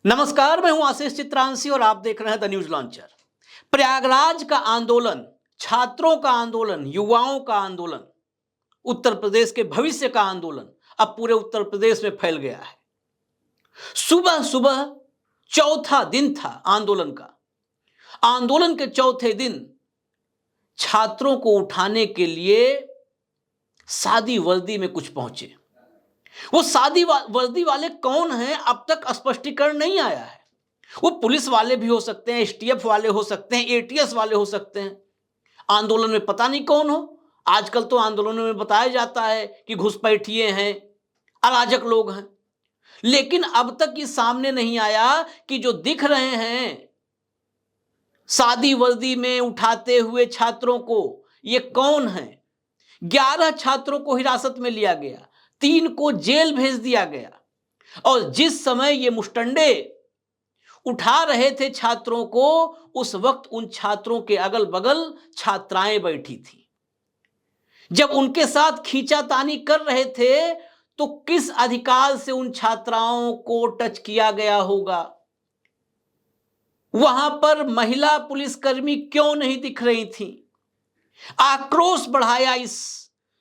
नमस्कार, मैं हूं आशीष चित्रांशी और आप देख रहे हैं द न्यूज लॉन्चर। प्रयागराज का आंदोलन, छात्रों का आंदोलन, युवाओं का आंदोलन, उत्तर प्रदेश के भविष्य का आंदोलन अब पूरे उत्तर प्रदेश में फैल गया है। सुबह सुबह चौथा दिन था आंदोलन का। आंदोलन के चौथे दिन छात्रों को उठाने के लिए सादी वर्दी में कुछ पहुंचे। वो सादी वर्दी वाले कौन हैं अब तक स्पष्टीकरण नहीं आया है। वो पुलिस वाले भी हो सकते हैं, एसटीएफ वाले हो सकते हैं, एटीएस वाले हो सकते हैं। आंदोलन में पता नहीं कौन हो। आजकल तो आंदोलनों में बताया जाता है कि घुसपैठिए हैं, अराजक लोग हैं, लेकिन अब तक ये सामने नहीं आया कि जो दिख रहे हैं सादी वर्दी में उठाते हुए छात्रों को, ये कौन है। 11 छात्रों को हिरासत में लिया गया, 3 को जेल भेज दिया गया और जिस समय ये मुस्टंडे उठा रहे थे छात्रों को, उस वक्त उन छात्रों के अगल बगल छात्राएं बैठी थी। जब उनके साथ खींचातानी कर रहे थे तो किस अधिकार से उन छात्राओं को टच किया गया होगा। वहां पर महिला पुलिसकर्मी क्यों नहीं दिख रही थी। आक्रोश बढ़ाया इस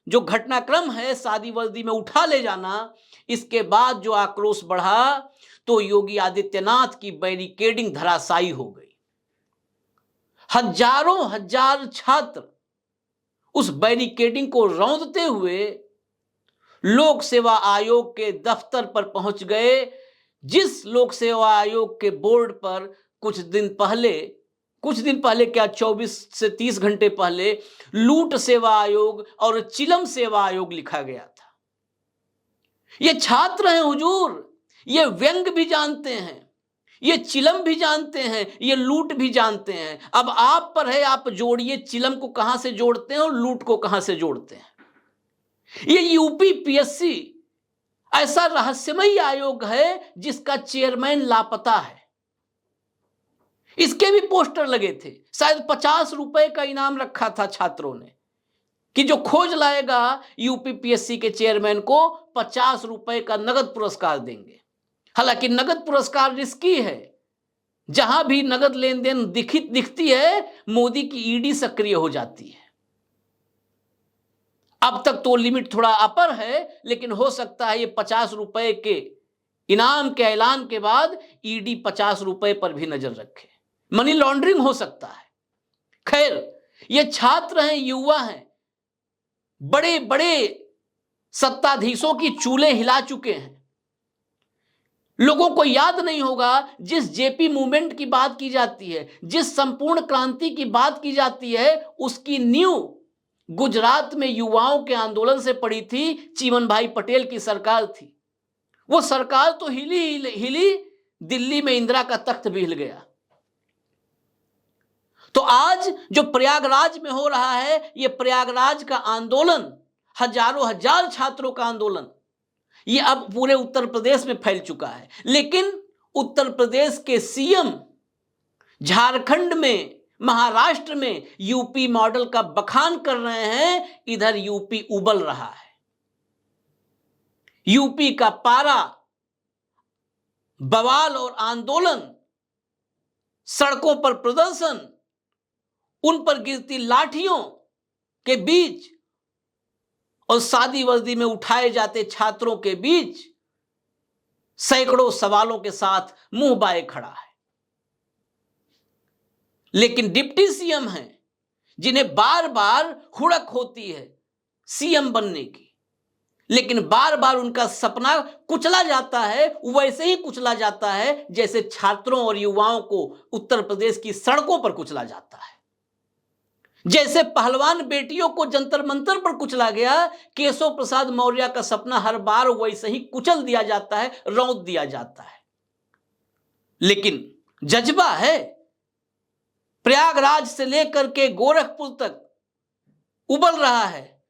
जो घटनाक्रम है सादी वर्दी में उठा ले जाना, इसके बाद जो आक्रोश बढ़ा तो योगी आदित्यनाथ की बैरिकेडिंग धराशायी हो गई। हजारों हजार छात्र उस बैरिकेडिंग को रौंदते हुए लोक सेवा आयोग के दफ्तर पर पहुंच गए, जिस लोक सेवा आयोग के बोर्ड पर कुछ दिन पहले क्या 24 से 30 घंटे पहले लूट सेवा आयोग और चिलम सेवा आयोग लिखा गया था। ये छात्र हैं हुजूर, ये व्यंग भी जानते हैं, ये चिलम भी जानते हैं, ये लूट भी जानते हैं। अब आप पर है, आप जोड़िए चिलम को कहां से जोड़ते हैं और लूट को कहां से जोड़ते हैं। ये यूपी पीएससी ऐसा रहस्यमयी आयोग है जिसका चेयरमैन लापता है। इसके भी पोस्टर लगे थे, शायद 50 रुपए का इनाम रखा था छात्रों ने कि जो खोज लाएगा यूपी पीएससी के चेयरमैन को 50 रुपए का नगद पुरस्कार देंगे। हालांकि नगद पुरस्कार रिस्की है। जहां भी नगद लेन देन दिखती है, मोदी की ईडी सक्रिय हो जाती है। अब तक तो लिमिट थोड़ा अपर है, लेकिन हो सकता है ये 50 रुपए के इनाम के ऐलान के बाद ईडी 50 रुपए पर भी नजर रखे। मनी लॉन्ड्रिंग हो सकता है। खैर, ये छात्र हैं, युवा हैं, बड़े बड़े सत्ताधीशों की चूल्हे हिला चुके हैं। लोगों को याद नहीं होगा, जिस जेपी मूवमेंट की बात की जाती है, जिस संपूर्ण क्रांति की बात की जाती है, उसकी नींव गुजरात में युवाओं के आंदोलन से पड़ी थी। चिमन भाई पटेल की सरकार थी। वो सरकार तो हिली, दिल्ली में इंदिरा का तख्त भी हिल गया। तो आज जो प्रयागराज में हो रहा है, ये प्रयागराज का आंदोलन, हजारों हजार छात्रों का आंदोलन, ये अब पूरे उत्तर प्रदेश में फैल चुका है। लेकिन उत्तर प्रदेश के सीएम झारखंड में, महाराष्ट्र में यूपी मॉडल का बखान कर रहे हैं, इधर यूपी उबल रहा है। यूपी का पारा, बवाल और आंदोलन, सड़कों पर प्रदर्शन, उन पर गिरती लाठियों के बीच और सादी वर्दी में उठाए जाते छात्रों के बीच सैकड़ों सवालों के साथ मुंह बाए खड़ा है। लेकिन डिप्टी सीएम हैं, जिन्हें बार बार हुड़क होती है सीएम बनने की, लेकिन बार बार उनका सपना कुचला जाता है। वैसे ही कुचला जाता है जैसे छात्रों और युवाओं को उत्तर प्रदेश की सड़कों पर कुचला जाता है। जैसे पहलवान बेटियों को जंतर मंतर पर कुचला गया, केशव प्रसाद मौर्य का सपना हर बार वैसे ही कुचल दिया जाता है, रौंद दिया जाता है। लेकिन जज्बा है, प्रयागराज से लेकर के गोरखपुर तक उबल रहा है।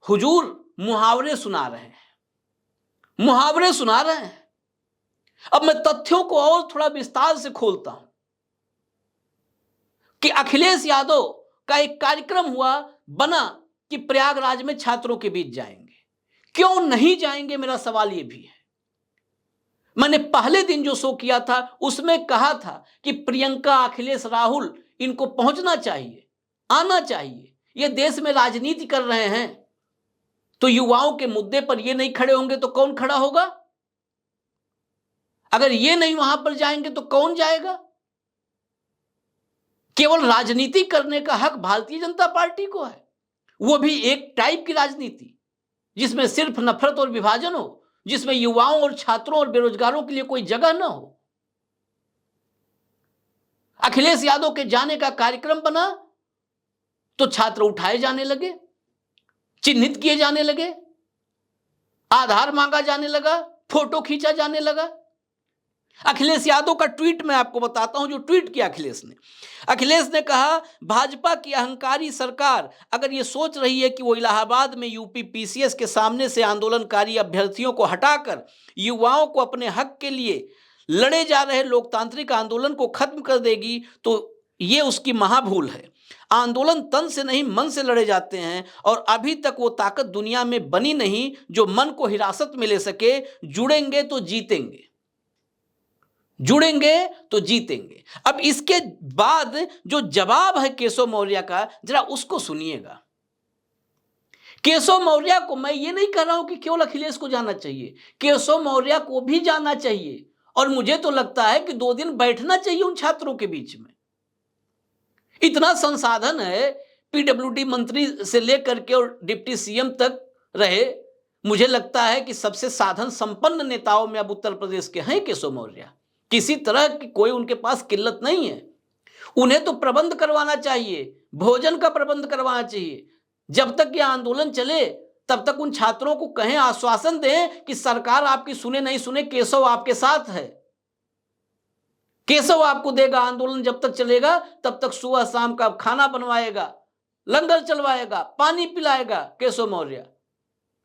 हुजूर मुहावरे सुना रहे हैं, मुहावरे सुना रहे हैं। अब मैं तथ्यों को और थोड़ा विस्तार से खोलता हूं कि अखिलेश यादव का एक कार्यक्रम बना कि प्रयागराज में छात्रों के बीच जाएंगे। क्यों नहीं जाएंगे, मेरा सवाल यह भी है। मैंने पहले दिन जो शो किया था उसमें कहा था कि प्रियंका, अखिलेश, राहुल इनको पहुंचना चाहिए, आना चाहिए। ये देश में राजनीति कर रहे हैं, तो युवाओं के मुद्दे पर ये नहीं खड़े होंगे तो कौन खड़ा होगा? अगर ये नहीं वहां पर जाएंगे तो कौन जाएगा? केवल राजनीति करने का हक भारतीय जनता पार्टी को है, वो भी एक टाइप की राजनीति जिसमें सिर्फ नफरत और विभाजन हो, जिसमें युवाओं और छात्रों और बेरोजगारों के लिए कोई जगह ना हो। अखिलेश यादव के जाने का कार्यक्रम बना तो छात्र उठाए जाने लगे, चिन्हित किए जाने लगे, आधार मांगा जाने लगा, फोटो खींचा जाने लगा। अखिलेश यादव का ट्वीट मैं आपको बताता हूं, जो ट्वीट किया अखिलेश ने कहा, भाजपा की अहंकारी सरकार अगर ये सोच रही है कि वो इलाहाबाद में यूपी पीसीएस के सामने से आंदोलनकारी अभ्यर्थियों को हटाकर युवाओं को अपने हक के लिए लड़े जा रहे लोकतांत्रिक आंदोलन को खत्म कर देगी, तो ये उसकी महाभूल है। आंदोलन तन से नहीं मन से लड़े जाते हैं, और अभी तक वो ताकत दुनिया में बनी नहीं जो मन को हिरासत में ले सके। जुड़ेंगे तो जीतेंगे, जुड़ेंगे तो जीतेंगे। अब इसके बाद जो जवाब है केशव मौर्य का, जरा उसको सुनिएगा। केशव मौर्य को मैं ये नहीं कह रहा हूं कि केवल अखिलेश को जाना चाहिए, केशव मौर्य को भी जाना चाहिए, और मुझे तो लगता है कि 2 दिन बैठना चाहिए उन छात्रों के बीच में। इतना संसाधन है, पीडब्ल्यूडी मंत्री से लेकर के और डिप्टी सीएम तक रहे। मुझे लगता है कि सबसे साधन संपन्न नेताओं में अब उत्तर प्रदेश के हैं केशव मौर्य। किसी तरह की कोई उनके पास किल्लत नहीं है। उन्हें तो प्रबंध करवाना चाहिए, भोजन का प्रबंध करवाना चाहिए। जब तक ये आंदोलन चले तब तक उन छात्रों को कहें, आश्वासन दें कि सरकार आपकी सुने नहीं सुने, केशव आपके साथ है, केशव आपको देगा। आंदोलन जब तक चलेगा तब तक सुबह शाम का खाना बनवाएगा, लंगर चलवाएगा, पानी पिलाएगा केशव मौर्य।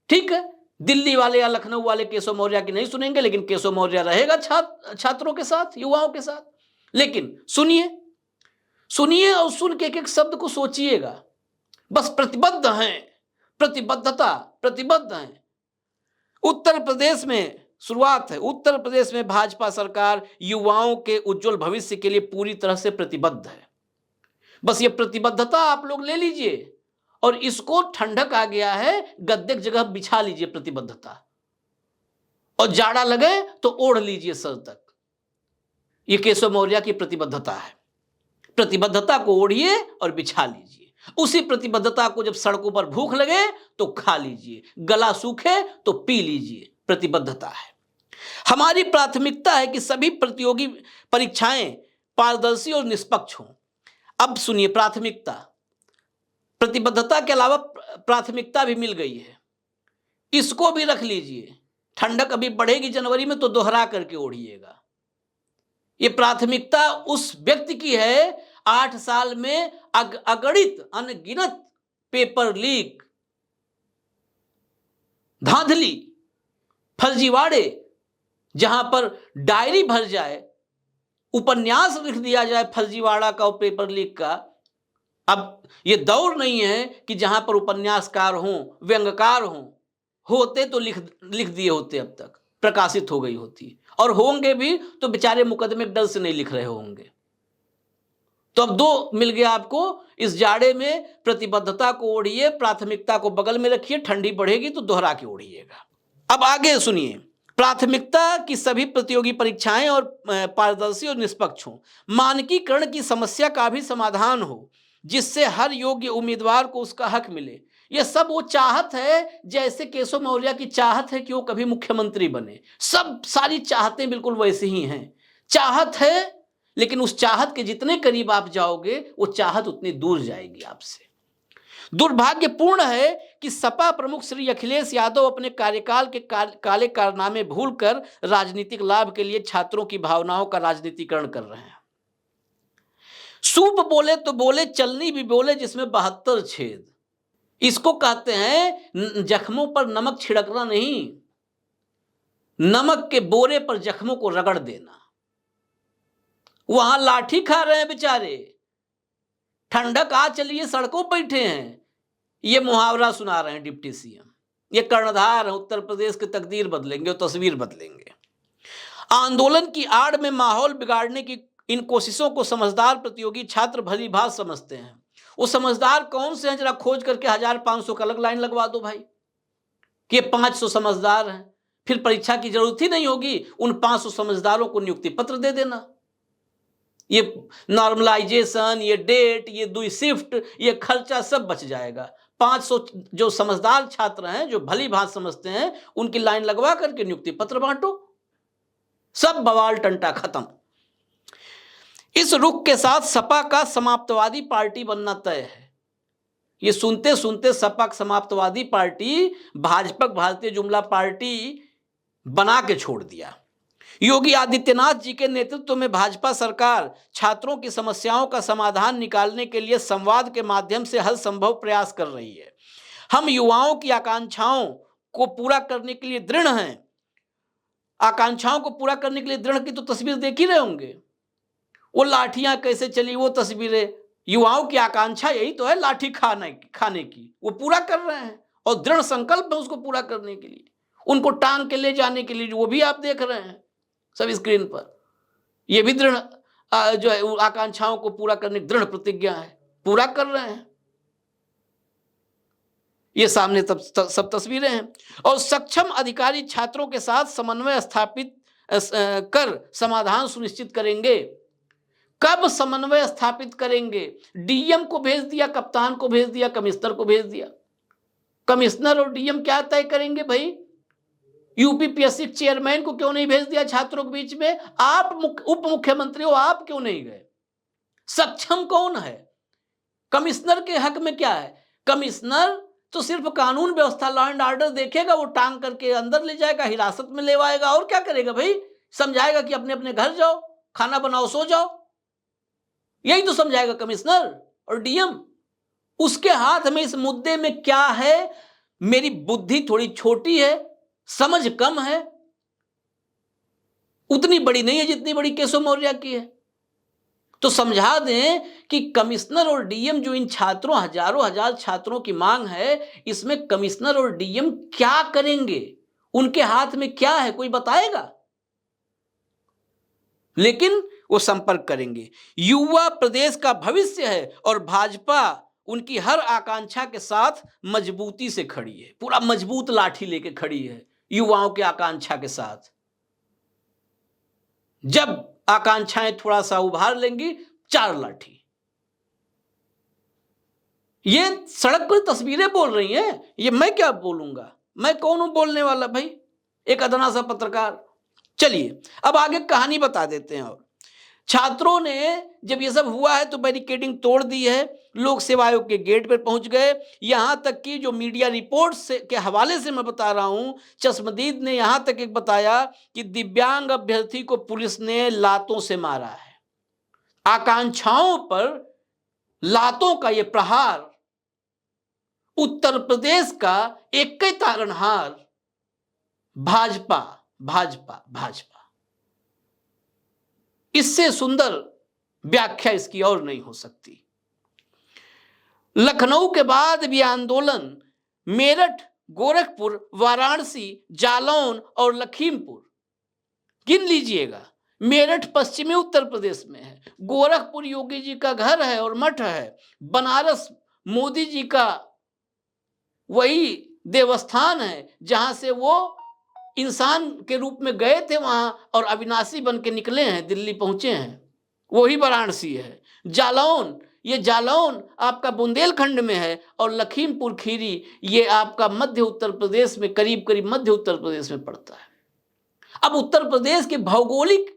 ठीक है, दिल्ली वाले या लखनऊ वाले केशव मौर्य की नहीं सुनेंगे, लेकिन केशव मौर्य रहेगा छात्रों के साथ, युवाओं के साथ। लेकिन सुनिए, सुनिए और सुन के एक शब्द को सोचिएगा। बस प्रतिबद्ध हैं, प्रतिबद्धता, प्रतिबद्ध हैं। उत्तर प्रदेश में शुरुआत है। उत्तर प्रदेश में भाजपा सरकार युवाओं के उज्जवल भविष्य के लिए पूरी तरह से प्रतिबद्ध है। बस ये प्रतिबद्धता आप लोग ले लीजिए, और इसको ठंडक आ गया है, गद्दे की जगह बिछा लीजिए प्रतिबद्धता, और जाड़ा लगे तो ओढ़ लीजिए सर तक। ये केशव मौर्य की प्रतिबद्धता है। प्रतिबद्धता को ओढ़िए और बिछा लीजिए। उसी प्रतिबद्धता को जब सड़कों पर भूख लगे तो खा लीजिए, गला सूखे तो पी लीजिए। प्रतिबद्धता है। हमारी प्राथमिकता है कि सभी प्रतियोगी परीक्षाएं पारदर्शी और निष्पक्ष हों। अब सुनिए, प्राथमिकता, प्रतिबद्धता के अलावा प्राथमिकता भी मिल गई है, इसको भी रख लीजिए। ठंडक अभी बढ़ेगी जनवरी में तो दोहरा करके ओढ़िएगा। ये प्राथमिकता उस व्यक्ति की है 8 साल में अगणित अनगिनत पेपर लीक, धांधली, फर्जीवाड़े, जहां पर डायरी भर जाए, उपन्यास लिख दिया जाए फर्जीवाड़ा का और पेपर लीक का। अब ये दौर नहीं है कि जहां पर उपन्यासकार हों, व्यंग्यकार हों। होते तो लिख दिए होते, अब तक प्रकाशित हो गई होती, और होंगे भी तो बेचारे मुकदमे के डर से नहीं लिख रहे होंगे। तो अब 2 मिल गया आपको। इस जाड़े में प्रतिबद्धता को ओढ़िए, प्राथमिकता को बगल में रखिए, ठंडी बढ़ेगी तो दोहरा के ओढ़िएगा। अब आगे सुनिए, प्राथमिकता की सभी प्रतियोगी परीक्षाएं और पारदर्शी और निष्पक्ष हों। मानकीकरण की समस्या का भी समाधान हो, जिससे हर योग्य उम्मीदवार को उसका हक मिले। यह सब वो चाहत है, जैसे केशव मौर्य की चाहत है कि वो कभी मुख्यमंत्री बने। सब सारी चाहतें बिल्कुल वैसे ही हैं। चाहत है, लेकिन उस चाहत के जितने करीब आप जाओगे वो चाहत उतनी दूर जाएगी आपसे। दुर्भाग्यपूर्ण है कि सपा प्रमुख श्री अखिलेश यादव अपने कार्यकाल के काले कारनामे भूलकर राजनीतिक लाभ के लिए छात्रों की भावनाओं का राजनीतिकरण कर रहे हैं। सूप बोले तो बोले, चलनी भी बोले जिसमें 72 छेद। इसको कहते हैं जख्मों पर नमक छिड़कना नहीं, नमक के बोरे पर जख्मों को रगड़ देना। वहां लाठी खा रहे हैं बेचारे, ठंडक आ चलिए सड़कों पर बैठे हैं। ये मुहावरा सुना रहे हैं डिप्टी सीएम। ये कर्णधार है, उत्तर प्रदेश की तकदीर बदलेंगे और तस्वीर बदलेंगे। आंदोलन की आड़ में माहौल बिगाड़ने की इन कोशिशों को समझदार प्रतियोगी छात्र भली भांति समझते हैं। वो समझदार कौन से हैं, जरा खोज करके 1500 का अलग लाइन लगवा दो भाई कि ये 500 समझदार हैं, फिर परीक्षा की जरूरत ही नहीं होगी, उन 500 समझदारों को नियुक्ति पत्र दे देना। ये नॉर्मलाइजेशन, ये डेट, ये 2 शिफ्ट, ये खर्चा सब बच जाएगा। 500 जो समझदार छात्र हैं, जो भली भांति समझते हैं, उनकी लाइन लगवा करके नियुक्ति पत्र बांटो, सब बवाल टंटा खत्म। इस रुख के साथ सपा का समाप्तवादी पार्टी बनना तय है। ये सुनते सुनते सपा समाप्तवादी पार्टी भाजपा भारतीय जुमला पार्टी बना के छोड़ दिया। योगी आदित्यनाथ जी के नेतृत्व में भाजपा सरकार छात्रों की समस्याओं का समाधान निकालने के लिए संवाद के माध्यम से हर संभव प्रयास कर रही है। हम युवाओं की आकांक्षाओं को पूरा करने के लिए दृढ़ हैं। आकांक्षाओं को पूरा करने के लिए दृढ़ की तो तस्वीर देख ही रहे होंगे, वो लाठियां कैसे चली, वो तस्वीरें। युवाओं की आकांक्षा यही तो है, लाठी खाने की, वो पूरा कर रहे हैं और दृढ़ संकल्प है उसको पूरा करने के लिए, उनको टांग के ले जाने के लिए, वो भी आप देख रहे हैं सब स्क्रीन पर। ये भी दृढ़ जो है आकांक्षाओं को पूरा करने की दृढ़ प्रतिज्ञा है, पूरा कर रहे हैं। ये सामने सब तस्वीरें हैं। और सक्षम अधिकारी छात्रों के साथ समन्वय स्थापित कर समाधान सुनिश्चित करेंगे। कब समन्वय स्थापित करेंगे? डीएम को भेज दिया, कप्तान को भेज दिया, कमिश्नर को भेज दिया। कमिश्नर और डीएम क्या तय करेंगे भाई? यूपीपीएससी चेयरमैन को क्यों नहीं भेज दिया छात्रों के बीच में? आप उप मुख्यमंत्री हो, आप क्यों नहीं गए? सक्षम कौन है? कमिश्नर के हक में क्या है? कमिश्नर तो सिर्फ कानून व्यवस्था, लॉ एंड ऑर्डर देखेगा, वो टांग करके अंदर ले जाएगा, हिरासत में ले आएगा, और क्या करेगा भाई? समझाएगा कि अपने अपने घर जाओ, खाना बनाओ, सो जाओ, यही तो समझाएगा कमिश्नर और डीएम। उसके हाथ में इस मुद्दे में क्या है? मेरी बुद्धि थोड़ी छोटी है, समझ कम है, उतनी बड़ी नहीं है जितनी बड़ी केशव मौर्य की है। तो समझा दें कि कमिश्नर और डीएम जो इन छात्रों, हजारों हजार छात्रों की मांग है, इसमें कमिश्नर और डीएम क्या करेंगे? उनके हाथ में क्या है, कोई बताएगा? लेकिन वो संपर्क करेंगे। युवा प्रदेश का भविष्य है और भाजपा उनकी हर आकांक्षा के साथ मजबूती से खड़ी है, पूरा मजबूत लाठी लेके खड़ी है युवाओं की आकांक्षा के साथ। जब आकांक्षाएं थोड़ा सा उभार लेंगी, 4 लाठी। ये सड़क पर तस्वीरें बोल रही हैं, ये मैं क्या बोलूंगा? मैं कौन हूं बोलने वाला भाई? एक अदना सा पत्रकार। चलिए अब आगे कहानी बता देते हैं। और छात्रों ने जब ये सब हुआ है तो बैरिकेडिंग तोड़ दी है, लोक सेवा आयोग के गेट पर पहुंच गए। यहां तक कि जो मीडिया रिपोर्ट्स के हवाले से मैं बता रहा हूं, चश्मदीद ने यहां तक एक बताया कि दिव्यांग अभ्यर्थी को पुलिस ने लातों से मारा है। आकांक्षाओं पर लातों का यह प्रहार उत्तर प्रदेश का एक ही तारणहार भाजपा, भाजपा, भाजपा। इससे सुंदर व्याख्या इसकी और नहीं हो सकती। लखनऊ के बाद भी आंदोलन मेरठ, गोरखपुर, वाराणसी, जालौन और लखीमपुर गिन लीजिएगा। मेरठ पश्चिमी उत्तर प्रदेश में है, गोरखपुर योगी जी का घर है और मठ है, बनारस मोदी जी का वही देवस्थान है जहां से वो इंसान के रूप में गए थे वहां और अविनाशी बन के निकले हैं, दिल्ली पहुंचे हैं, वही वाराणसी है। जालौन, ये जालौन आपका बुंदेलखंड में है और लखीमपुर खीरी ये आपका मध्य उत्तर प्रदेश में, करीब करीब मध्य उत्तर प्रदेश में पड़ता है। अब उत्तर प्रदेश के भौगोलिक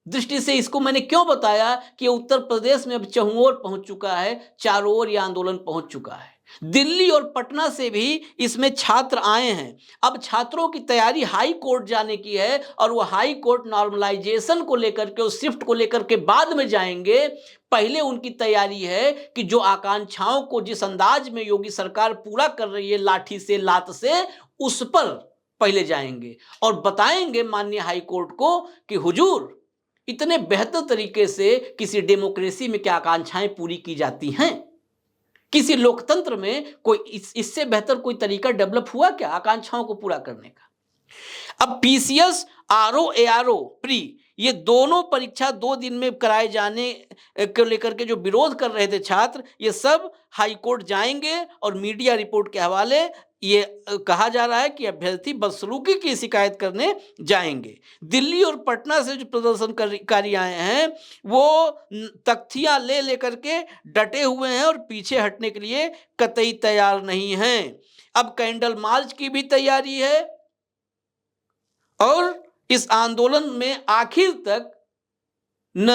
दृष्टि से इसको मैंने क्यों बताया कि उत्तर प्रदेश में अब चहुओर पहुंच चुका है, चारों ओर यह आंदोलन पहुंच चुका है। दिल्ली और पटना से भी इसमें छात्र आए हैं। अब छात्रों की तैयारी हाई कोर्ट जाने की है और वो हाई कोर्ट नॉर्मलाइजेशन को लेकर के, उस शिफ्ट को लेकर के बाद में जाएंगे। पहले उनकी तैयारी है कि जो आकांक्षाओं को जिस अंदाज में योगी सरकार पूरा कर रही है लाठी से, लात से, उस पर पहले जाएंगे और बताएंगे माननीय हाई कोर्ट को कि हुजूर इतने बेहतर तरीके से किसी डेमोक्रेसी में क्या आकांक्षाएं पूरी की जाती हैं? किसी लोकतंत्र में कोई इससे बेहतर कोई तरीका डेवलप हुआ क्या आकांक्षाओं को पूरा करने का? अब पीसीएस, आरओ, एआरओ प्री, ये दोनों परीक्षा 2 दिन में कराए जाने को लेकर के जो विरोध कर रहे थे छात्र, ये सब हाई कोर्ट जाएंगे और मीडिया रिपोर्ट के हवाले ये कहा जा रहा है कि अभ्यर्थी बदसलूकी की शिकायत करने जाएंगे। दिल्ली और पटना से जो प्रदर्शनकारी आए हैं वो तख्तियां ले लेकर के डटे हुए हैं और पीछे हटने के लिए कतई तैयार नहीं हैं। अब कैंडल मार्च की भी तैयारी है और इस आंदोलन में आखिर तक न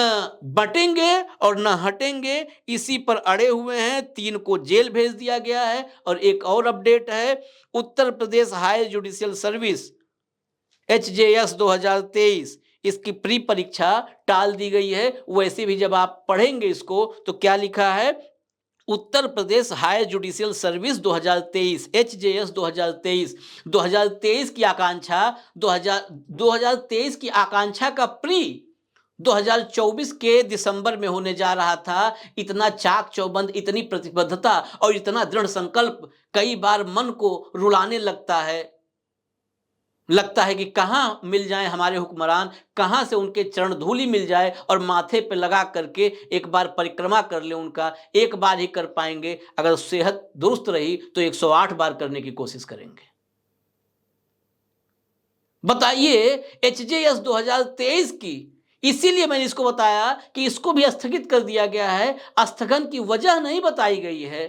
बटेंगे और न हटेंगे, इसी पर अड़े हुए हैं। 3 को जेल भेज दिया गया है। और एक और अपडेट है, Uttar Pradesh higher judicial service HJS 2023, इसकी प्री परीक्षा टाल दी गई है। वैसे भी जब आप पढ़ेंगे इसको तो क्या लिखा है, Uttar Pradesh higher judicial service 2023 HJS 2023 की आकांक्षा 2023 की आकांक्षा का प्री 2024 के दिसंबर में होने जा रहा था। इतना चाक चौबंद, इतनी प्रतिबद्धता और इतना दृढ़ संकल्प कई बार मन को रुलाने लगता है कि कहाँ मिल जाए हमारे हुक्मरान, कहाँ से उनके चरण धूलि मिल जाए और माथे पे लगा करके एक बार परिक्रमा कर ले उनका। एक बार ही कर पाएंगे, अगर सेहत दुरुस्त रही तो 108 बार करने की कोशिश करेंगे। बताइए, HJS 2023 की, इसीलिए मैंने इसको बताया कि इसको भी स्थगित कर दिया गया है। स्थगन की वजह नहीं बताई गई है,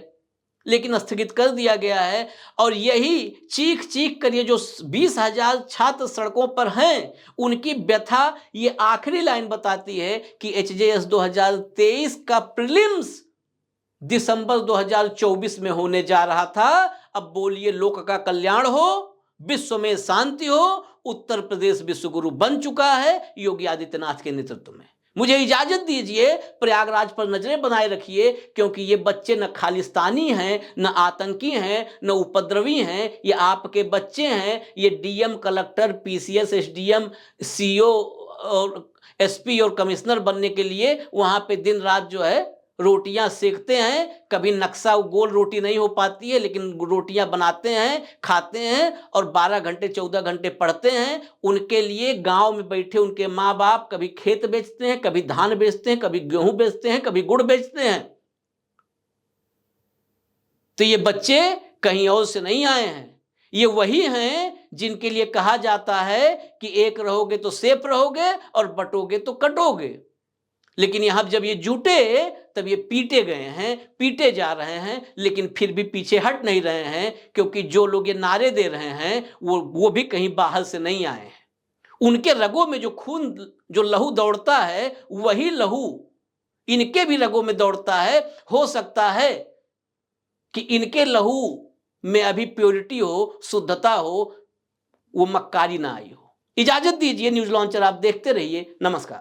लेकिन स्थगित कर दिया गया है। और यही चीख चीख कर ये जो 20,000 छात्र सड़कों पर हैं, उनकी व्यथा ये आखिरी लाइन बताती है कि HJS 2023 का प्रीलिम्स दिसंबर 2024 में होने जा रहा था। अब बोलिए, लोक का कल्याण हो, विश्व में शांति हो। उत्तर प्रदेश विश्वगुरु बन चुका है योगी आदित्यनाथ के नेतृत्व में। मुझे इजाजत दीजिए, प्रयागराज पर नजरें बनाए रखिए, क्योंकि ये बच्चे न खालिस्तानी हैं, न आतंकी हैं, न उपद्रवी हैं। ये आपके बच्चे हैं। ये DM, collector, PCS, SDM, CO और SP और कमिश्नर बनने के लिए वहां पे दिन रात जो है रोटियां सेकते हैं। कभी नक्शा गोल रोटी नहीं हो पाती है, लेकिन रोटियां बनाते हैं, खाते हैं और 12 घंटे 14 घंटे पढ़ते हैं। उनके लिए गांव में बैठे उनके माँ बाप कभी खेत बेचते हैं, कभी धान बेचते हैं, कभी गेहूं बेचते हैं, कभी गुड़ बेचते हैं। तो ये बच्चे कहीं और से नहीं आए हैं। ये वही हैं जिनके लिए कहा जाता है कि एक रहोगे तो सेफ रहोगे और बटोगे तो कटोगे। लेकिन यहां जब ये जुटे तब ये पीटे गए हैं, पीटे जा रहे हैं, लेकिन फिर भी पीछे हट नहीं रहे हैं, क्योंकि जो लोग ये नारे दे रहे हैं वो भी कहीं बाहर से नहीं आए हैं। उनके रगों में जो खून, जो लहू दौड़ता है, वही लहू इनके भी रगों में दौड़ता है। हो सकता है कि इनके लहू में अभी प्योरिटी हो, शुद्धता हो, वो मक्कारी ना आई हो। इजाजत दीजिए, न्यूज लॉन्चर आप देखते रहिए। नमस्कार।